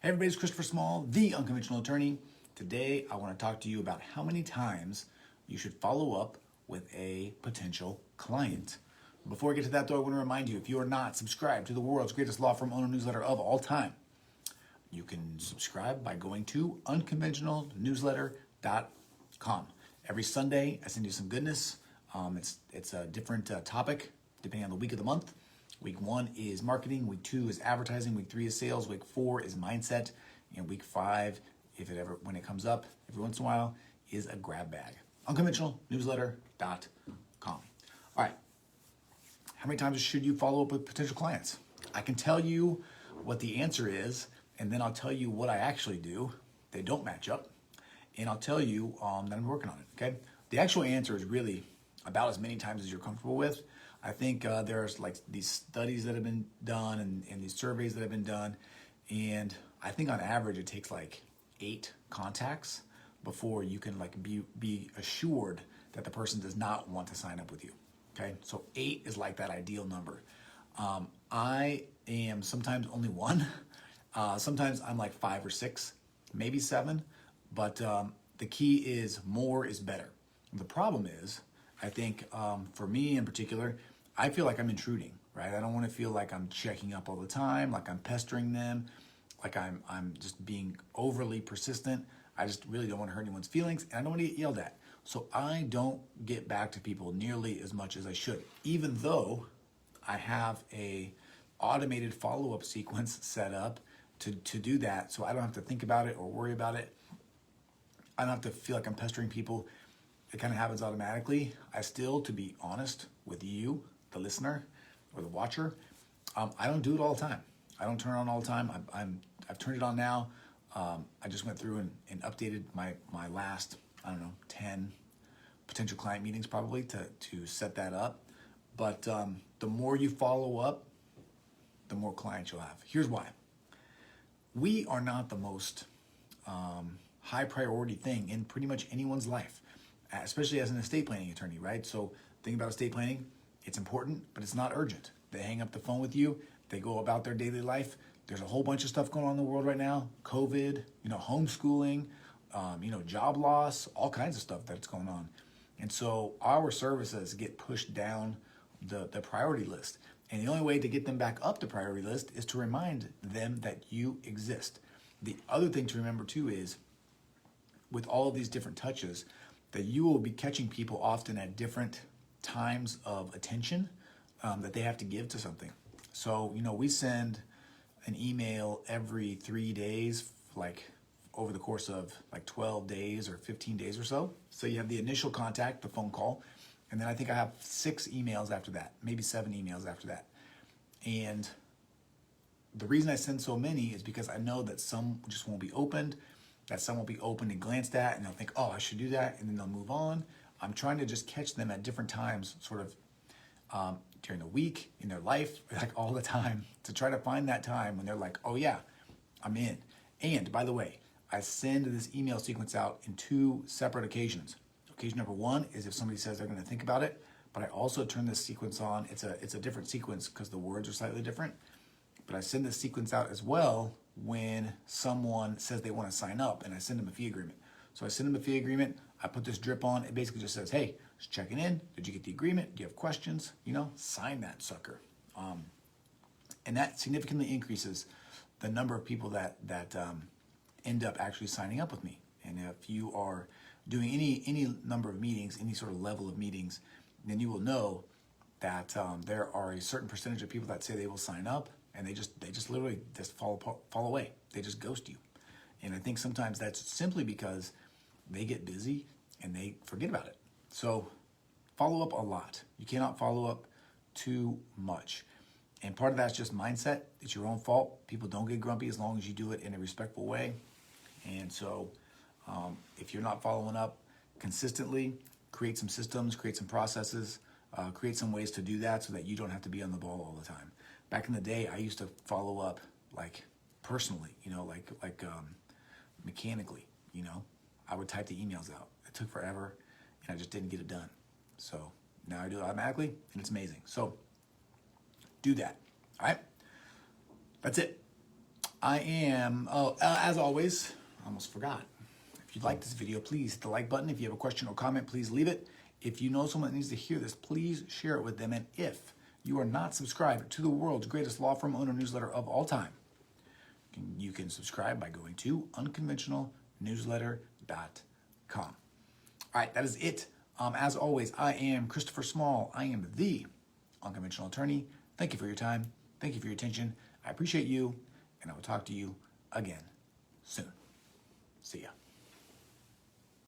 Hey everybody, it's Christopher Small, the Unconventional Attorney. Today I want to talk to you about how many times you should follow up with a potential client. Before I get to that though, I want to remind you, if you are not subscribed to the world's greatest law firm owner newsletter of all time, you can subscribe by going to unconventionalnewsletter.com. Every Sunday I send you some goodness. It's a different topic depending on the week of the month. Week 1 is marketing, week 2 is advertising, week 3 is sales, week 4 is mindset, and week 5, when it comes up every once in a while, is a grab bag. Unconventionalnewsletter.com. All right, how many times should you follow up with potential clients? I can tell you what the answer is, and then I'll tell you what I actually do. They don't match up, and I'll tell you that I'm working on it, okay? The actual answer is really about as many times as you're comfortable with. I think there's like these studies that have been done and these surveys that have been done. And I think on average, it takes like 8 contacts before you can like be assured that the person does not want to sign up with you. Okay. So 8 is like that ideal number. I am sometimes only 1. Sometimes I'm like 5 or 6, maybe 7. But the key is more is better. The problem is, I think for me in particular, I feel like I'm intruding, right? I don't want to feel like I'm checking up all the time, like I'm pestering them, like I'm just being overly persistent. I just really don't want to hurt anyone's feelings, and I don't want to get yelled at. So I don't get back to people nearly as much as I should, even though I have a automated follow-up sequence set up to do that, so I don't have to think about it or worry about it. I don't have to feel like I'm pestering people. It kind of happens automatically. I still, to be honest with you, the listener or the watcher, I don't do it all the time. I don't turn it on all the time. I've turned it on now. I just went through and updated my last, 10 potential client meetings probably to set that up. But the more you follow up, the more clients you'll have. Here's why. We are not the most high priority thing in pretty much anyone's life, especially as an estate planning attorney, right? So think about estate planning. It's important, but it's not urgent. They hang up the phone with you. They go about their daily life. There's a whole bunch of stuff going on in the world right now. COVID, homeschooling, job loss, all kinds of stuff that's going on. And so our services get pushed down the priority list. And the only way to get them back up the priority list is to remind them that you exist. The other thing to remember too is, with all of these different touches, that you will be catching people often at different times of attention that they have to give to something. So, we send an email every 3 days, like over the course of like 12 days or 15 days or so. So you have the initial contact, the phone call, and then I think I have 6 emails after that, maybe 7 emails after that. And the reason I send so many is because I know that some just won't be opened, that some will be opened and glanced at, and they'll think, oh, I should do that, and then they'll move on. I'm trying to just catch them at different times, sort of during the week, in their life, like all the time, to try to find that time when they're like, oh yeah, I'm in. And by the way, I send this email sequence out in 2 separate occasions. Occasion number 1 is if somebody says they're going to think about it, but I also turn this sequence on. It's a different sequence because the words are slightly different. But I send this sequence out as well when someone says they want to sign up, and I send them a fee agreement. So I send them a fee agreement. I put this drip on. It basically just says, hey, just checking in. Did you get the agreement? Do you have questions? Sign that sucker. And that significantly increases the number of people that end up actually signing up with me. And if you are doing any number of meetings, any sort of level of meetings, then you will know that there are a certain percentage of people that say they will sign up, and they just literally just fall away. They just ghost you. And I think sometimes that's simply because they get busy and they forget about it. So follow up a lot. You cannot follow up too much. And part of that's just mindset. It's your own fault. People don't get grumpy as long as you do it in a respectful way. And so if you're not following up consistently, create some systems, create some processes, create some ways to do that so that you don't have to be on the ball all the time. Back in the day, I used to follow up like personally, mechanically, I would type the emails out. It took forever and I just didn't get it done. So now I do it automatically and it's amazing. So do that. All right. That's it. I am, as always, I almost forgot. If you like this video, please hit the like button. If you have a question or comment, please leave it. If you know someone that needs to hear this, please share it with them. And if you are not subscribed to the world's greatest law firm owner newsletter of all time, you can subscribe by going to unconventionalnewsletter.com. All right, that is it. As always, I am Christopher Small. I am the Unconventional Attorney. Thank you for your time. Thank you for your attention. I appreciate you, and I will talk to you again soon. See ya.